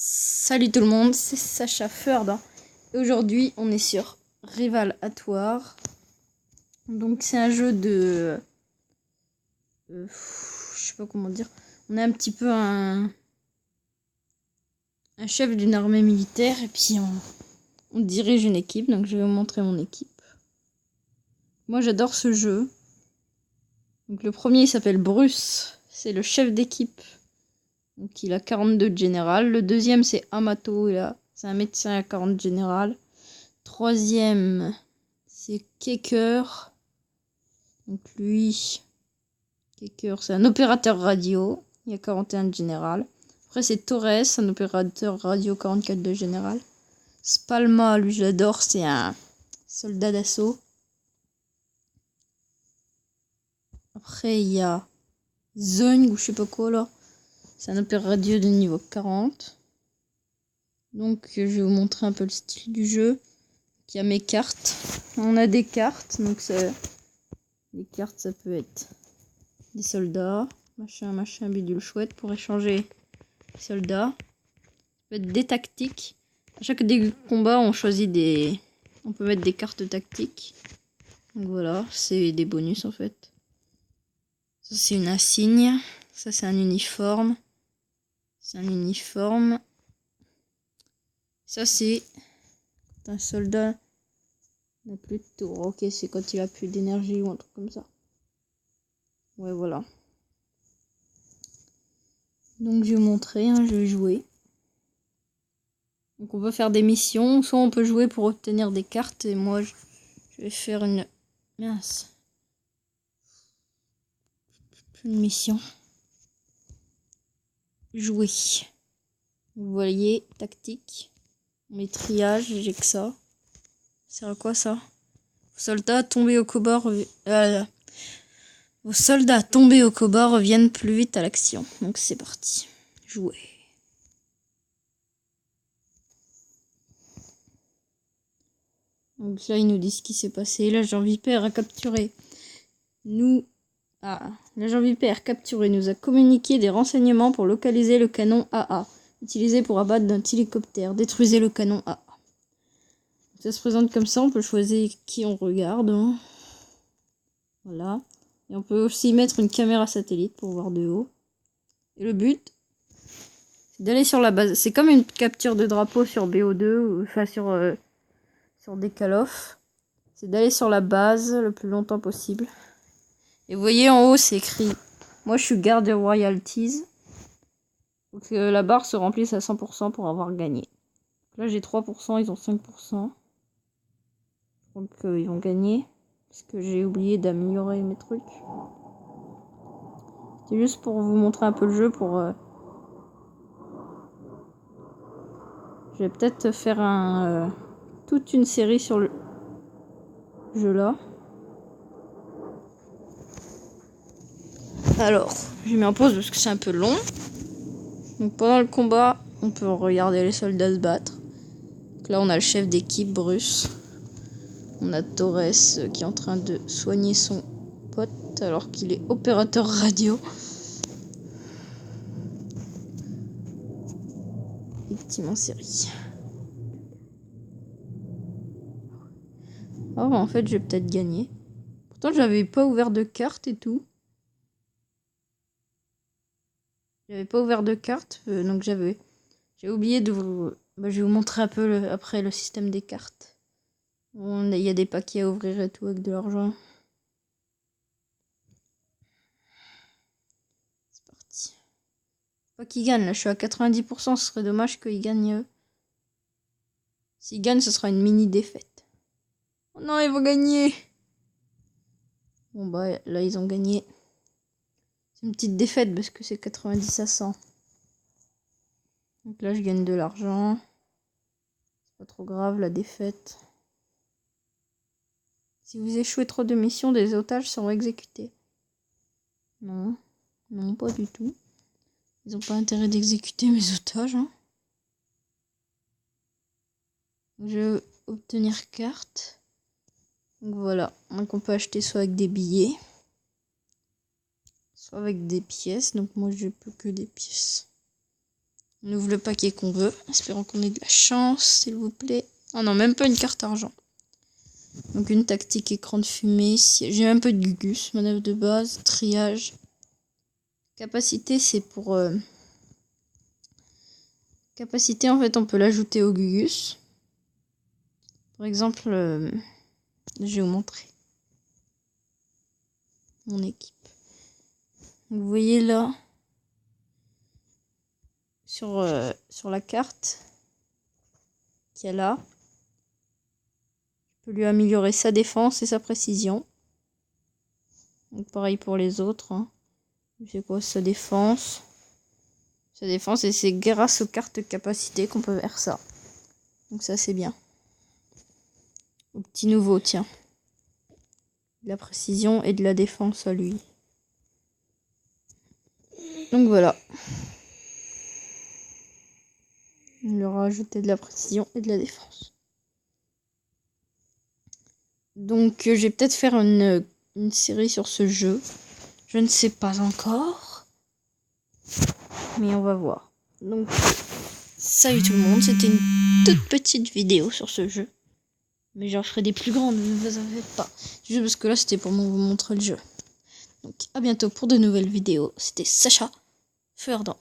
Salut tout le monde, c'est Sacha Ferd. Et aujourd'hui, on est sur Rival Atoire. Donc c'est un jeu de... je sais pas comment dire. On est un petit peu un chef d'une armée militaire et puis on dirige une équipe. Donc je vais vous montrer mon équipe. Moi j'adore ce jeu. Donc le premier il s'appelle Bruce. C'est le chef d'équipe. Donc il a 42 de général. Le deuxième c'est Amato. C'est un médecin à 40 de général. Troisième c'est Keker. Donc lui, Keker c'est un opérateur radio. Il a 41 de général. Après c'est Torres, un opérateur radio 44 de général. Spalma, lui je l'adore, c'est un soldat d'assaut. Après il y a Zung ou je sais pas quoi là. C'est un opérateur radio de niveau 40. Donc je vais vous montrer un peu le style du jeu. Il y a mes cartes. On a des cartes. Donc les cartes ça peut être des soldats. Machin, bidule chouette pour échanger les soldats. Ça peut être des tactiques. À chaque début de combat on choisit des... On peut mettre des cartes tactiques. Donc voilà, c'est des bonus en fait. Ça c'est une insigne. Ça c'est un uniforme. C'est un uniforme. Ça c'est un soldat n'a plus de tour. Ok, c'est quand il a plus d'énergie ou un truc comme ça. Ouais, voilà. Donc je vais vous montrer, je vais jouer. Donc on peut faire des missions, soit on peut jouer pour obtenir des cartes. Et moi je vais faire une... Mince. Une mission. Jouer. Vous voyez, tactique. Mes triages, j'ai que ça. Ça sert à quoi ça? Vos soldats tombés au combat Vos soldats tombés au combat reviennent plus vite à l'action. Donc c'est parti. Jouer. Donc là, ils nous disent ce qui s'est passé. L'agent Vipère a capturé. L'agent Vipère capturé nous a communiqué des renseignements pour localiser le canon AA, utilisé pour abattre d'un hélicoptère. Détruisez le canon AA. Ça se présente comme ça, on peut choisir qui on regarde. Voilà. Et on peut aussi mettre une caméra satellite pour voir de haut. Et le but, c'est d'aller sur la base. C'est comme une capture de drapeau sur BO2, enfin sur des Call of. C'est d'aller sur la base le plus longtemps possible. Et vous voyez en haut, c'est écrit « Moi, je suis garde royalties ». Donc la barre se remplisse à 100% pour avoir gagné. Là, j'ai 3%, ils ont 5%. Donc ils vont gagner. Parce que j'ai oublié d'améliorer mes trucs. C'est juste pour vous montrer un peu le jeu. Je vais peut-être faire toute une série sur le jeu là. Alors, je mets en pause parce que c'est un peu long. Donc pendant le combat, on peut regarder les soldats se battre. Donc là, on a le chef d'équipe, Bruce. On a Torres qui est en train de soigner son pote alors qu'il est opérateur radio. Victime en série. Oh, en fait, je vais peut-être gagner. Pourtant, j'avais pas ouvert de carte et tout. J'avais pas ouvert de carte, donc j'ai oublié de vous... je vais vous montrer un peu après le système des cartes. Il y a des paquets à ouvrir et tout avec de l'argent. C'est parti. Pas qu'il gagne, là je suis à 90%, ce serait dommage qu'il gagne. S'il gagne, ce sera une mini défaite. Oh non, ils vont gagner. Bon bah là ils ont gagné. C'est une petite défaite parce que c'est 90 à 100. Donc là je gagne de l'argent. C'est pas trop grave la défaite. Si vous échouez trop de missions, des otages seront exécutés. Non, non, pas du tout. Ils n'ont pas intérêt d'exécuter mes otages. Je vais obtenir carte. Donc voilà. Donc on peut acheter soit avec des billets, soit avec des pièces. Donc moi je peux que des pièces. On ouvre le paquet qu'on veut. Espérons qu'on ait de la chance, s'il vous plaît. Oh non, même pas une carte argent. Donc une tactique écran de fumée. J'ai un peu de Gugus. Manœuvre de base, triage. Capacité, c'est pour... Capacité, en fait, on peut l'ajouter au Gugus. Par exemple, je vais vous montrer mon équipe. Donc, vous voyez là, sur la carte qu'il y a là, je peux lui améliorer sa défense et sa précision. Donc pareil pour les autres. Hein. C'est quoi sa défense? Sa défense, et c'est grâce aux cartes capacité qu'on peut faire ça. Donc ça c'est bien. Au petit nouveau, tiens. De la précision et de la défense à lui. Donc voilà. On leur a ajouté de la précision et de la défense. Donc je vais peut-être faire une série sur ce jeu. Je ne sais pas encore. Mais on va voir. Donc salut tout le monde, c'était une toute petite vidéo sur ce jeu. Mais j'en ferai des plus grandes, ne vous en faites pas. Juste parce que là c'était pour vous montrer le jeu. Donc à bientôt pour de nouvelles vidéos. C'était Sacha Feu Ardent.